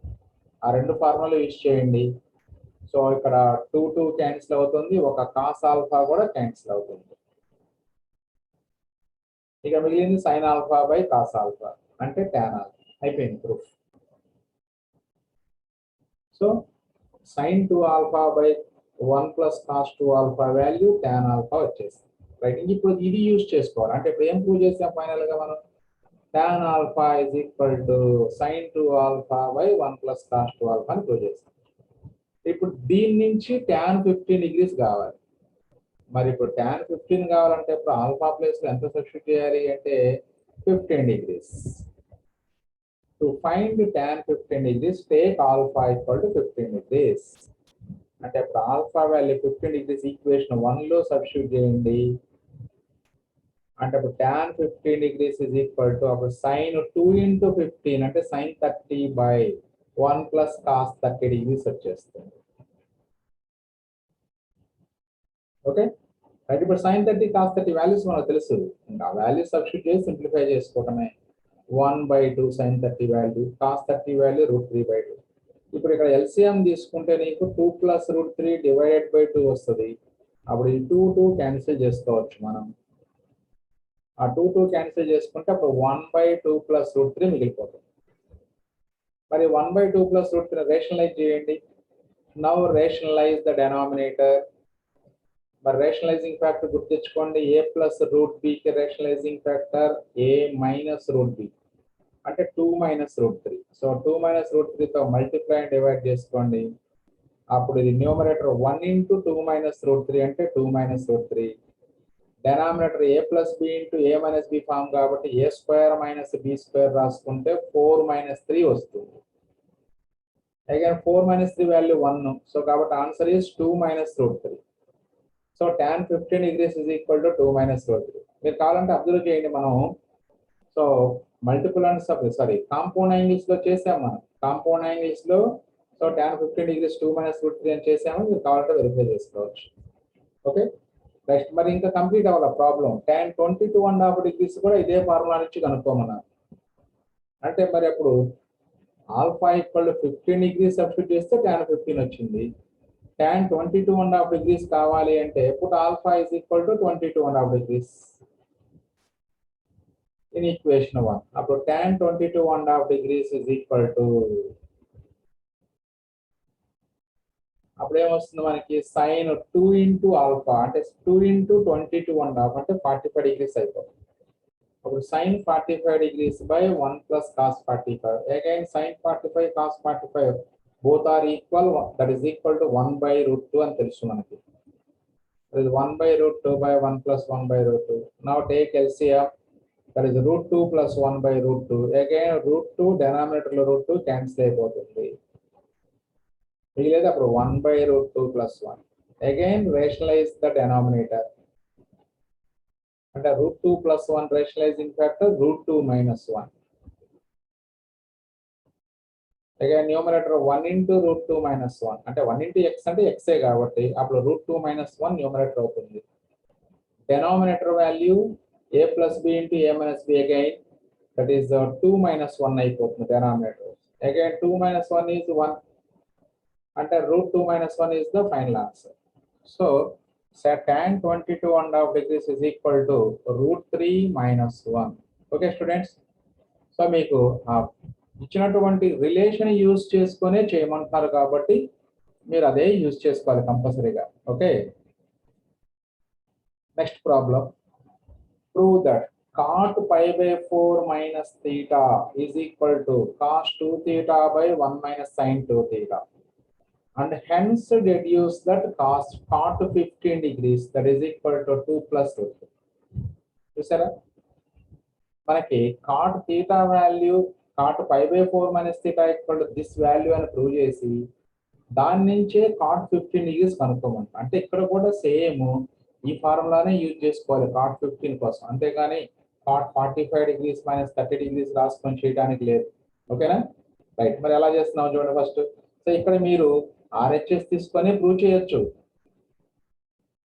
ఆ రెండు ఫార్ములాలు యూజ్ చేయండి. సో ఇక్కడ 2 క్యాన్సిల్ అవుతుంది, ఒక కాస్ ఆల్ఫా కూడా క్యాన్సిల్ అవుతుంది. ఇక మిగిలింది sine alpha by cos alpha అంటే tan ఆల్ఫా. అయిపోయింది proof. So sin 2 alpha by 1 plus cos 2 alpha value tan alpha వచ్చేసింది. రైట్, ఇప్పుడు ఇది యూజ్ చేసుకోవాలి. అంటే ఇప్పుడు ఏం ప్రూవ్ చేసాం ఫైనల్ గా మనం, tan alpha is equal to sin 2 alpha by 1 plus cos 2 alpha అని ప్రూవ్ చేస్తాం. ఇప్పుడు దీని నుంచి tan 15 డిగ్రీస్ కావాలి. మరి ఇప్పుడు tan 15 కావాలంటే ఇప్పుడు ఆల్ఫా ప్లేస్ లో ఎంత సబ్స్టిట్యూట్ చేయాలి అంటే 15 degrees. To find tan 15 degrees take alpha equal to 15 degrees. అంటే ఇప్పుడు ఆల్ఫా వాల్యూ 15 డిగ్రీస్ ఈక్వేషన్ 1 లో సబ్స్టిట్యూట్ చేయండి. అంటే ఇప్పుడు tan 15 degrees is equal to అప్పుడు sin 2 into 15 అంటే sin 30 by 1 plus cos 30 degrees వచ్చేస్తుంది. Okay, right. ఇప్పుడు sin 30 కాస్ 30 వాల్యూస్ మనకు తెలుసు, ఇంకా వాల్యూస్ సబ్స్టిట్యూట్ చేసి సింప్లిఫై చేసుకోవటమే. 1/2 sin 30 వాల్యూ, కాస్ 30 వాల్యూ √3/2. ఇప్పుడు ఇక్కడ ఎల్సిఎం తీసుకుంటే నీకు 2 ప్లస్ √3 డివైడెడ్ బై 2 వస్తుంది. అప్పుడు ఈ 2 క్యాన్సిల్ చేసుకోవచ్చు మనం. ఆ 2 క్యాన్సిల్ చేసుకుంటే అప్పుడు 1/2 ప్లస్ √3 మిగిలిపోతుంది. మరి 1/2 ప్లస్ √3 రేషనలైజ్ చేయండి. Now rationalise the denominator. మరి రేషనలైజింగ్ ఫ్యాక్టర్ గుర్తించుకోండి, a ప్లస్ √b కి rationalising factor a minus √b అంటే 2 మైనస్ √3. సో 2 మైనస్ √3 తో మల్టిప్లై అండ్ డివైడ్ చేసుకోండి. అప్పుడు ఇది న్యూమరేటర్ 1 into 2 మైనస్ √3 అంటే 2 minus √3. Denominator a plus b into a minus b form కాబట్టి a square minus b square రాసుకుంటే 4 minus 3 వస్తుంది. Again 4 minus 3 value 1. సో కాబట్టి answer is 2 minus √3. So tan 15 degrees is equal to 2 minus √3. మీరు కావాలంటే observe చేయండి, మనం so multiple and sorry compound angles లో చేసాము. మనం కాంపౌండ్ యాంగిల్స్ లో సో tan 15 డిగ్రీస్ 2 మైనస్ √3 అని చేసాము. మీరు కావాలంటే వెరిఫై చేసుకోవచ్చు. ఓకే, నెక్స్ట్ మరి ఇంకా కంప్లీట్ అవ్వాలి ప్రాబ్లం. tan 22.5 డిగ్రీస్ కూడా ఇదే ఫార్ములా నుంచి కనుక్కోమన్నారు. అంటే మరి అప్పుడు alpha equal to 15 degrees substitute చేస్తే tan 15 వచ్చింది. tan 22.5 డిగ్రీస్ కావాలి అంటే put alpha is equal to 22.5 degrees in equation 1. అప్పుడు tan 22.5 degrees is equal to అప్పుడు ఏమొస్తుంది మనకి sin 2 into ఆల్ఫా అంటే 2 into 22.5 అంటే 45 డిగ్రీస్ అయిపోతుంది. అప్పుడు sin 45 degrees by 1 plus cos 45. Again sin 45 cos 45 both are equal, that is equal to 1/√2 అని తెలుసు మనకి. That is 1/√2 by 1 plus 1/√2. Now take LCM, that is √2 plus 1/√2. Again √2 denominator లో √2 cancel అయిపోతుంది. మిగిలేదు అప్పుడు 1/√2 plus 1. Again rationalize the denominator. అంటే √2 plus 1 rationalizing factor √2 minus 1. Again numerator 1 into √2 minus 1 అంటే 1 into x అంటే x కాబట్టి అప్పుడు √2 minus 1 న్యూమరేటర్ అవుతుంది. Denominator value a plus b into a minus b again, that is 2 minus 1 అయిపోతుంది denominator. Again 2 minus 1 is 1 అంటే √2 minus 1 is the final answer. So set tan 22.5 degrees is equal to √3 minus 1. Okay students, so మీకు ఇచ్చినటువంటి relation use చేసుకునే చేయమంటున్నారు కాబట్టి మీరు అదే use చేసుకోవాలి కంపల్సరీగా. Okay, next problem. Prove that cot pi by 4 minus theta is equal to cos 2 theta by 1 minus sin 2 theta, and hence deduce that cot 15 degrees that is equal to 2 plus 2. చూసారా, మనకి cot theta value cot pi by 4 minus theta equal to this value అని prove చేసి దాని నుంచే cot 15 degrees కనుక్కోమంట. అంటే ఇక్కడ కూడా same ఈ ఫార్ములానే యూజ్ చేసుకోవాలి cot 15 కోసం, అంతేగాని cot 45 degrees minus 30 degrees రాసుకొని చేయడానికి లేదు. ఓకేనా, రైట్. మరి ఎలా చేస్తున్నాం చూడండి ఫస్ట్. సో ఇక్కడ మీరు RHS తీసుకొని ప్రూవ్ చేయొచ్చు,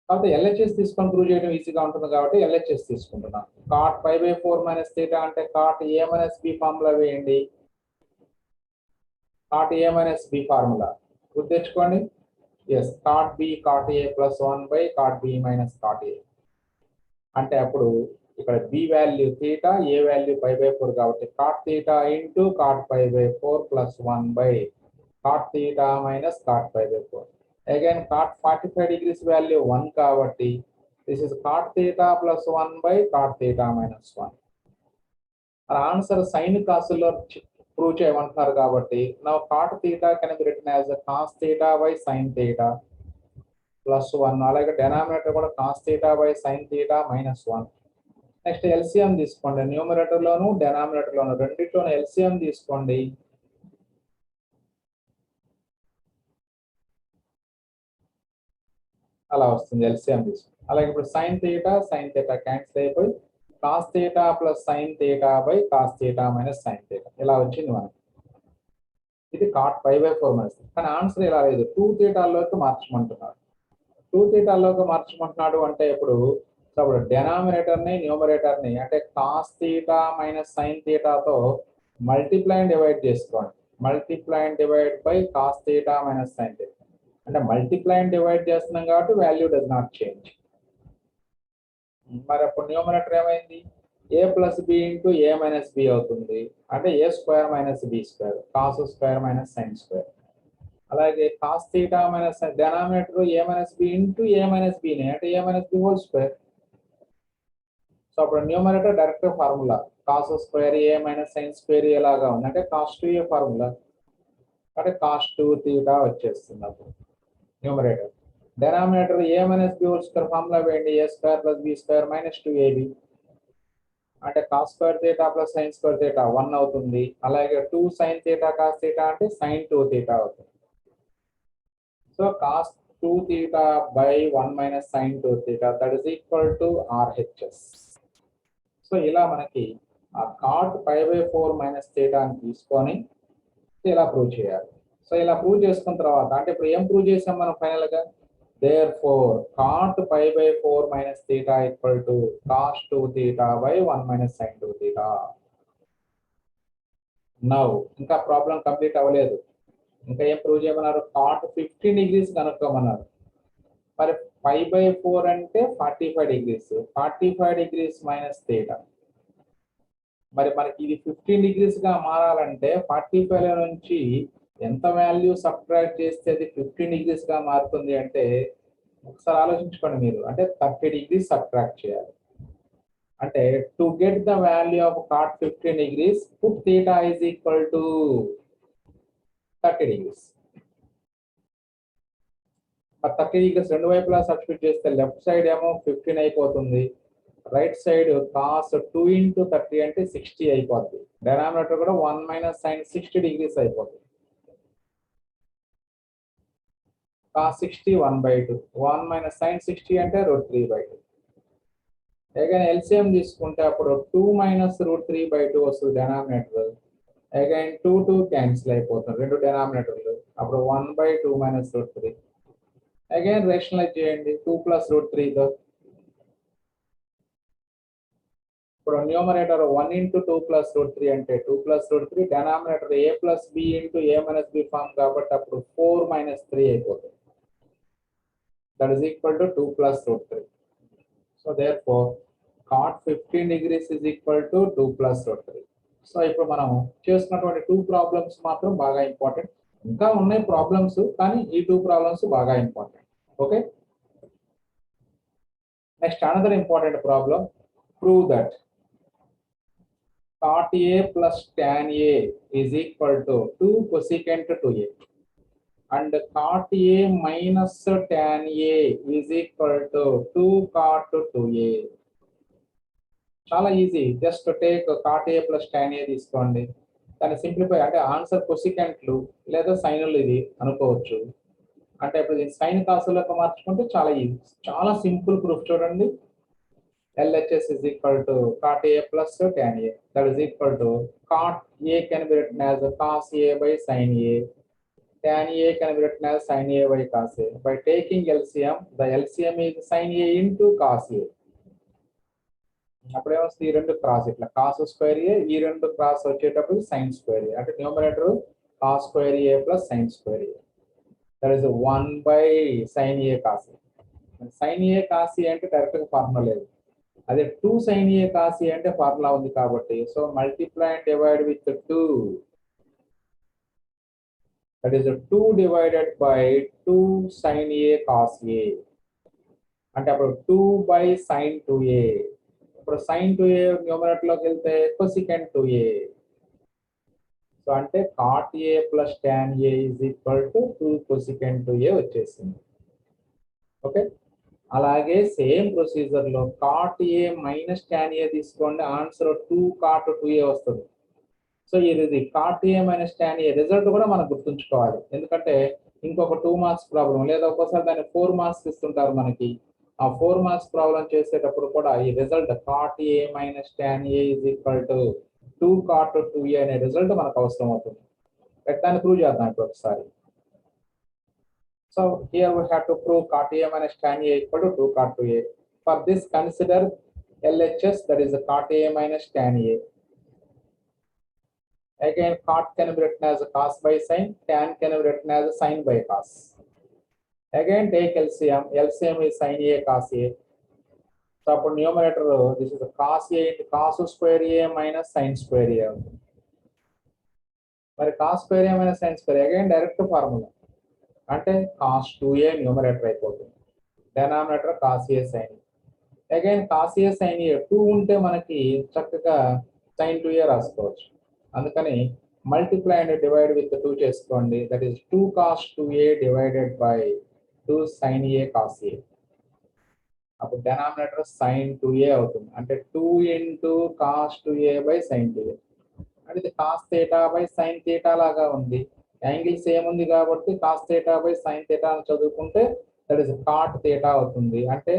కాబట్టి LHS తీసుకొని ప్రూవ్ చేయడం ఈజీగా ఉంటుంది కాబట్టి LHS తీసుకుంటున్నాం. cot pi by 4 minus theta అంటే cot a minus b formula వేయండి. cot a minus b formula గుర్తు తెచ్చుకోండి. Yes, cot b cot a plus 1 by cot b minus cot a అంటే అప్పుడు ఇక్కడ b value theta, a value pi by 4 కాబట్టి cot theta into cot pi by 4 plus 1 by cot theta minus cot pi by 4. Again cot 45 degrees value 1 కాబట్టి this is cot theta plus 1 by cot theta minus 1. our answer sin కాసుల్లో prove చేయమంటున్నారు కాబట్టి now cot theta can be written as a cos theta by sin theta plus 1. అలాగే denominator కూడా cos theta by sin theta minus 1. Next LCM తీసుకోండి, numerator లోను denominator లోను రెండిట్లోనూ LCM తీసుకోండి. అలా వస్తుంది LCM తీసుకోండి. అలాగే ఇప్పుడు sin theta క్యాన్సిల్ అయిపోయి cos theta plus sin theta by cos theta minus sin theta ఇలా వచ్చింది మనకి. ఇది cot pi by 4 minus, కానీ ఆన్సర్ ఇలా లేదు, 2 theta లోకి మార్చమంటున్నాడు. 2 theta లోకి మార్చమంటున్నాడు అంటే ఇప్పుడు డినామినేటర్ ని న్యూమరేటర్ ని అంటే cos theta minus sin theta తో మల్టిప్లై అండ్ డివైడ్ చేసుకోండి. Multiply and divide by cos theta minus sin theta అంటే మల్టిప్లై అండ్ డివైడ్ చేస్తున్నాం కాబట్టి వాల్యూ డస్ నాట్ చేంజ్. మరి అప్పుడు న్యూమరేటర్ ఏమైంది, a plus b into a minus b అవుతుంది, అంటే a square minus b square cos square minus sin square. అలాగే cos theta minus denominator a minus b into a minus b ని అంటే a minus b whole square. So అప్పుడు numerator direct formula cos square a minus sin square ఎలాగా ఉంది అంటే cos 2a formula అంటే cos 2 theta వచ్చేస్తుంది. అప్పుడు numerator denominator a minus b whole square formula వేయండి, a square plus b square minus 2ab అంటే cos square theta plus sin square theta 1 అవుతుంది. అలాగే 2 sin theta cos theta అంటే sin 2 theta అవుతుంది. So cos 2 theta by 1 minus sin 2 theta that is equal to RHS. So ఇలా మనకి ఆ cot pi by 4 minus theta అని తీసుకొని ఇలా ప్రూవ్ చేయాలి. సో ఇలా ప్రూవ్ చేసుకున్న తర్వాత అంటే ఇప్పుడు ఏం ప్రూవ్ చేసాం మనం ఫైనల్ గా, therefore cot pi by 4 minus theta equal to cos 2 theta by 1 minus sin 2 theta. Now ఇంకా ప్రాబ్లం కంప్లీట్ అవ్వలేదు, ఇంకా ఏం ప్రూవ్ చేయమన్నారు, cot 15 degrees కనుక్కోమన్నారు. మరి pi by 4 అంటే 45 degrees, 45 degrees minus theta. మరి మనకి ఇది 15 degrees గా మారాలంటే 45 నుంచి ఎంత వాల్యూ సబ్ట్రాక్ట్ చేస్తే అది 15 degrees గా మారుతుంది అంటే ఒకసారి ఆలోచించుకోండి మీరు, అంటే 30 degrees సబ్ట్రాక్ట్ చేయాలి. అంటే to get the value of cot 15 degrees put theta is equal to 30 degrees. 30 degrees రెండు వైపులా సబ్స్టిట్యూట్ చేస్తే లెఫ్ట్ సైడ్ ఏమో 15 అయిపోతుంది, రైట్ సైడ్ cos 2 into 30 అంటే 60 అయిపోద్ది. డినామినేటర్ కూడా 1 minus sin 60 degrees అయిపోతుంది. cos 60 1/2, 1 minus sin 60 అంటే √3/2. again LCM తీసుకుంటే అప్పుడు 2 minus √3/2 వస్తుంది డినామినేటర్, అగైన్ 2 క్యాన్సిల్ అయిపోతుంది, రెండు డినామినేటర్లు. అప్పుడు 1/2 మైనస్ రూట్ 3. అగైన్ రేషనలైజ్ చేయండి 2 ప్లస్ రూట్ 3తో. ఇప్పుడు న్యూమరేటర్ 1 ఇంటూ 2 ప్లస్ రూట్ 3 అంటే 2 plus root 3, denominator a plus B into a minus b form కాబట్టి అప్పుడు 4 మైనస్ 3 అయిపోతుంది. That is equal to 2 plus root 3. So therefore cot 15 degrees is equal to 2 plus root 3. So ఇప్పుడు మనం చేస్తున్నటువంటి 2 problems మాత్రం బాగా important. ఇంకా ఉన్నాయి ప్రాబ్లమ్స్, కానీ ఈ 2 ప్రాబ్లమ్స్ బాగా important. Okay, next another important problem. Prove that cot A plus tan A is equal to 2 cosecant 2A and cot A minus tan A is equal to 2 cot 2A. చాలా easy, just take cot A plus tan A తీసుకోండి, దాన్ని simplify అంటే answer కొసికెంట్లు లేదా సైనులు ఇది అనుకోవచ్చు. అంటే ఇప్పుడు దీన్ని సైన్ కాసులకు మార్చుకుంటే చాలా ఈజీ, చాలా సింపుల్ ప్రూఫ్. చూడండి, LHS is equal to cot A plus tan A, that is equal to cot A can be written as cos A by sin A, tan A can be written as sin A by cos A. By taking LCM, the LCM is sin A into cos A. అప్పుడు ఏమొస్తుంది, ఈ రెండు cross ఇట్లా cos square ఏ, ఈ రెండు cross వచ్చేటప్పుడు sine square ఏ, అంటే numerator cos square A plus sine square A, that is 1/sin A cos A. sin A cos A అంటే డైరెక్ట్ గా ఫార్ములా లేదు, అదే 2 sin A cos A అంటే ఫార్ములా ఉంది కాబట్టి, so multiply and divide with 2, that is 2 divided by 2 sin A cos A, అంటే అప్పుడు 2/sin 2A. ఇప్పుడు sin 2A న్యూమరేటర్ లోకి వెళ్తే cosecant 2A. సో అంటే cot A plus tan A is equal to 2 cosecant 2A వచ్చేసింది. Okay, అలాగే same procedure లో cot A minus tan A తీసుకోండి, ఆన్సర్ 2 cot 2A వస్తుంది. సో ఇది cot A minus tan A result కూడా మనం గుర్తుంచుకోవాలి, ఎందుకంటే ఇంకొక 2 మార్క్స్ ప్రాబ్లం లేదా ఒక్కోసారి దాన్ని 4 మార్క్స్ ఇస్తుంటారు మనకి. ఆ 4 మార్క్స్ ప్రాబ్లం చేసేటప్పుడు కూడా ఈ result cot A minus tan A is equal to 2 cot 2A అనే రిజల్ట్ మనకు అవసరం అవుతుంది. దాన్ని ప్రూవ్ చేద్దాం ఇప్పుడు ఒకసారి. So here we have to prove cot A minus tan A equal to 2 cot 2A. For this consider LHS, that is cot A minus tan A. Again cot can be written as cos by sin, tan can be written as sin by cos. Again take LCM, LCM is sin A cos A. So upon numerator this is cos A into cos square A minus sin square A. మరి cos square A minus sin square, again direct formula, అంటే cos 2A numerator అయిపోతుంది, denominator cos A sin. Again cos A sin A 2 ఉంటే మనకి చక్కగా sin 2A రాసుకోవచ్చు, అందుకని multiply and divide with 2 చేసుకోండి, that is 2 cos 2A divided by 2 sin A cos A. అప్పుడు denominator sin 2A అవుతుంది, అంటే 2 into cos 2A by sin 2A. అంటే ఇది cos theta by sin theta లాగా ఉంది, యాంగిల్ సేమ్ ఉంది కాబట్టి cos theta by sin theta అని చదువుకుంటే దట్ ఈస్ cot theta అవుతుంది, అంటే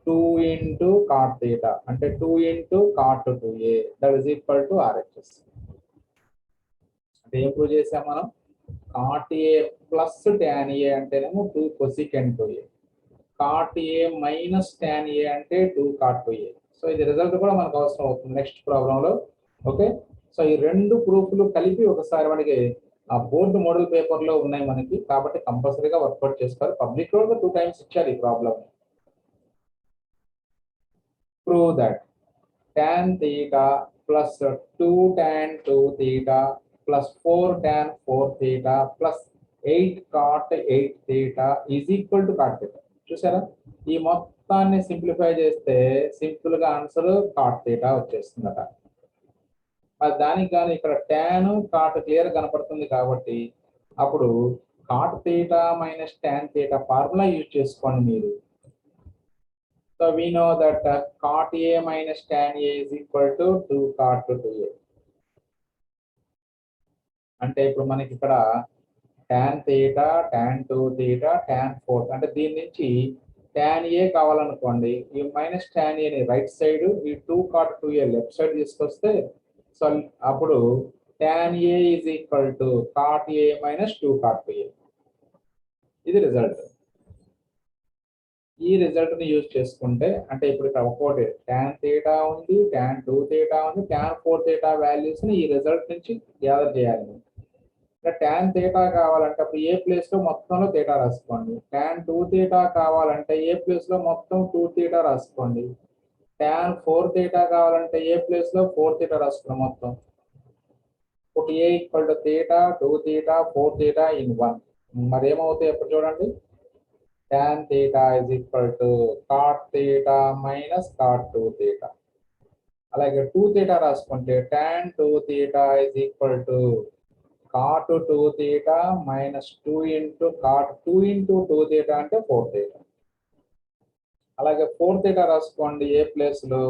2 into cot theta, అంటే 2 into cot 2A, that is equal to RHS. అంటే ఏం ప్రూవ్ చేసాం మనం, cot A plus tan A అంటేనేమో 2 cosecant 2A, cot A minus tan A అంటే 2 cot 2A. సో ఇది రిజల్ట్ కూడా మనకు అవసరం అవుతుంది నెక్స్ట్ ప్రాబ్లంలో. ఓకే, సో ఈ రెండు ప్రూఫ్లు కలిపి ఒకసారి మనకి ఆ బోర్డు మోడల్ పేపర్ లో ఉన్నాయి మనకి, కాబట్టి కంపల్సరీగా వర్కౌట్ చేసుకోవాలి. పబ్లిక్ లో 2 times ఇచ్చారు ఈ problem. Prove that tan theta plus 2 tan 2 theta plus 4 tan 4 theta plus 8 cot 8 theta is equal to cot theta. చూసారా, ఈ మొత్తాన్ని సింప్లిఫై చేస్తే సింపుల్ గా ఆన్సర్ cot theta వచ్చేస్తుందట. మరి దానికి కానీ ఇక్కడ tan cot క్లియర్ కనపడుతుంది కాబట్టి అప్పుడు cot theta minus tan theta formula use చేసుకోండి మీరు. So we know that cot A minus tan A is equal to 2 cot 2A. అంటే ఇప్పుడు మనకి ఇక్కడ tan theta, tan 2 theta, tan 4, అంటే దీని నుంచి tan A కావాలనుకోండి, ఈ మైనస్ tan A ని రైట్ సైడ్, ఈ 2 cot 2A లెఫ్ట్ సైడ్ తీసుకొస్తే సో అప్పుడు tan A is equal to cot A minus 2 cot A. ఇది రిజల్ట్. ఈ రిజల్ట్ ని యూజ్ చేసుకుంటే అంటే ఇప్పుడు ఇక్కడ ఒక్కోటి tan theta ఉంది, tan 2 theta ఉంది, tan 4 theta వాల్యూస్ ని ఈ రిజల్ట్ నుంచి గ్యాదర్ చేయాలి. ఇక్కడ tan theta కావాలంటే అప్పుడు ఏ ప్లేస్ లో మొత్తంలో theta రాసుకోండి. tan 2 theta కావాలంటే ఏ ప్లేస్ లో మొత్తం 2 theta రాసుకోండి. tan 4 theta కావాలంటే ఏ ప్లేస్ లో 4 theta రాసుకోండి మొత్తం. ఇప్పుడు a equal to theta 2 theta 4 theta in 1. మరి ఏమవుతాయి ఇప్పుడు చూడండి. tan theta is equal to cot theta minus cot 2 theta. అలాగే 2 theta రాసుకుంటే tan 2 theta is equal to cot 2 theta minus 2 into cot 2 into 2 theta అంటే 4 theta. అలాగే 4 theta రాసుకోండి ఏ place లో.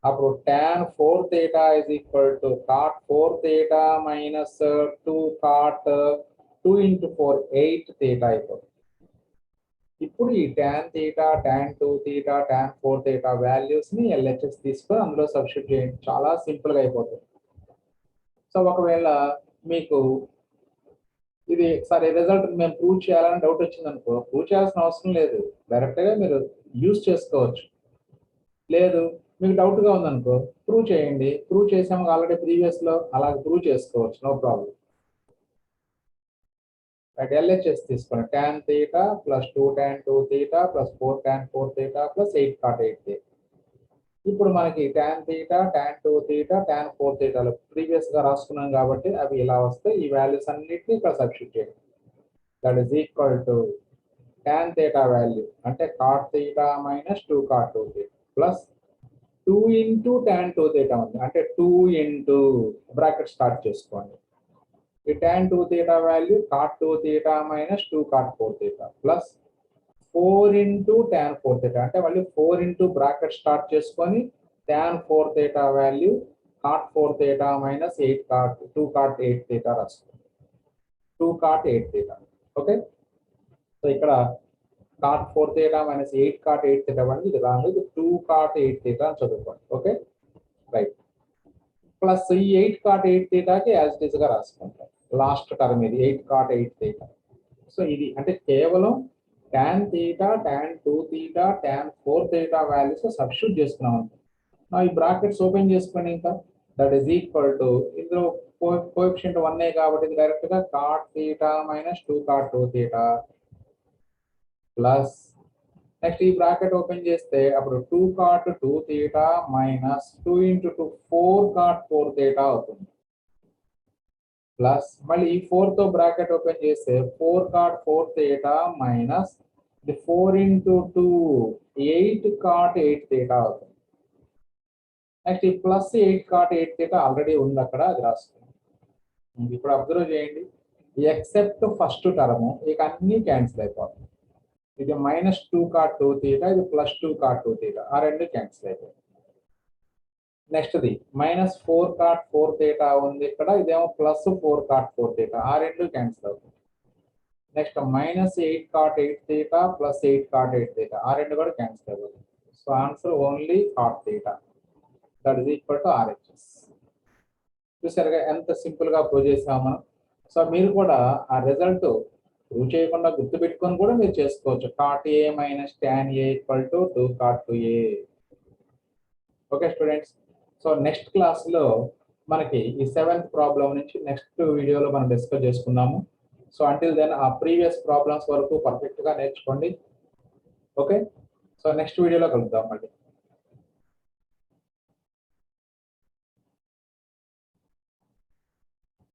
అప్పుడు tan 4 theta is equal to cot 4 theta minus 2 cot 2 into 4 8 theta అయిపోతుంది. ఇప్పుడు ఈ tan theta, tan 2 theta, tan 4 theta values ని LHS తీసుకొని అందులో సబ్స్టిట్యూట్ చేయండి. చాలా సింపుల్ గా అయిపోతుంది. సో ఒకవేళ మీకు ఇది సరే రిజల్ట్ మేము ప్రూవ్ చేయాలని డౌట్ వచ్చింది అనుకో, ప్రూవ్ చేయాల్సిన అవసరం లేదు, డైరెక్ట్ గా మీరు యూజ్ చేసుకోవచ్చు. లేదు మీకు డౌట్ గా ఉందనుకో ప్రూవ్ చేయండి. ప్రూవ్ చేసాము ఆల్రెడీ ప్రీవియస్ లో, అలాగే ప్రూవ్ చేసుకోవచ్చు, నో ప్రాబ్లం. LHS తీసుకోండి. tan theta plus 2 tan 2 theta plus 4 tan 4 theta plus 8 cot 8 theta. ఇప్పుడు మనకి tan theta, tan 2 theta, tan 4 theta previous గా రాసుకున్నాం కాబట్టి అవి ఇలా వస్తే ఈ వాల్యూస్ అన్నిటిని ఇక్కడ సబ్స్టిట్యూట్ చేయండి. That is equal to tan theta value అంటే cot theta minus 2 cot 2 theta plus 2 into tan 2 theta ఉంది అంటే 2 into బ్రాకెట్ స్టార్ట్ చేసుకోండి. ఈ tan 2 theta value cot 2 theta minus 2 cot 4 theta plus 4 into tan 4 theta అంటే మళ్ళీ 4 into bracket start చేసుకొని tan 4 theta value cot 4 theta minus 8 cot 2 cot 8 theta రాసుకోండి. 2 cot 8 theta. Okay, so ఇక్కడ cot 4 theta minus 8 cot 8 theta అంటే ఇది wrong, ఇది 2 cot 8 theta అని చదువుకోండి. Okay right. ప్లస్ ఈ 8 cot 8 theta కి యాజ్ ఇట్ ఈస్ గా రాసుకుంటాం. లాస్ట్ టర్మ్ ఇది 8 cot 8 theta. సో ఇది అంటే కేవలం tan theta, tan 2 theta, tan 4 theta values substitute చేసుకున్నాం. ఈ బ్రాకెట్స్ ఓపెన్ చేసుకోండి. ఇంకా దట్ ఈస్ ఈక్వల్ టు ఇందులో కోఎఫిషియంట్ 1 కాబట్టి ఇది డైరెక్ట్ గా cot theta minus 2 cot 2 theta plus next ఈ బ్రాకెట్ ఓపెన్ చేస్తే అప్పుడు 2 cot 2 theta minus 2 into 2 4 cot 4 theta అవుతుంది. ప్లస్ మళ్ళీ ఈ 4 తో బ్రాకెట్ ఓపెన్ చేస్తే 4 cot 4 theta minus 4 into 2 8 cot 8 theta అవుతుంది. నెక్స్ట్ ఈ ప్లస్ 8 cot 8 theta ఆల్రెడీ ఉంది అక్కడ, అది రాసుకుందాం. ఇప్పుడు అబ్జర్వ్ చేయండి, ఎక్సెప్ట్ ఫస్ట్ టర్మ్ ఇక అన్ని క్యాన్సిల్ అయిపోతుంది. ఇది మైనస్ 2 cot 2 theta, ఇది ప్లస్ 2 cot 2 theta, ఆ రెండు క్యాన్సిల్ అయిపోయింది. Next the minus 4 cot 4 theta ఉంది ఇక్కడ, ఇదేమో ప్లస్ 4 cot 4 theta, ఆ రెండు క్యాన్సిల్ అవుతుంది. Next minus 8 cot 8 theta plus 8 cot 8 theta, ఆ రెండు కూడా క్యాన్సిల్ అవుతుంది. So answer only cot theta, that is equal to RHS. చూసారుగా ఎంత సింపుల్ గా ప్రూవ్ చేసాము మనం. సో మీరు కూడా ఆ రిజల్ట్ ప్రూవ్ చేయకుండా గుర్తుపెట్టుకొని కూడా మీరు చేసుకోవచ్చు. cot A minus tan A equal to 2 cot 2A. Okay students, so next class లో మనకి ఈ 7th ప్రాబ్లం నుంచి నెక్స్ట్ వీడియోలో మనం డిస్కస్ చేసుకుందాము. సో అంటిల్ దెన్ ఆ ప్రీవియస్ ప్రాబ్లమ్స్ వరకు పర్ఫెక్ట్ గా నేర్చుకోండి. ఓకే, సో నెక్స్ట్ వీడియోలో కలుద్దాం మళ్ళీ.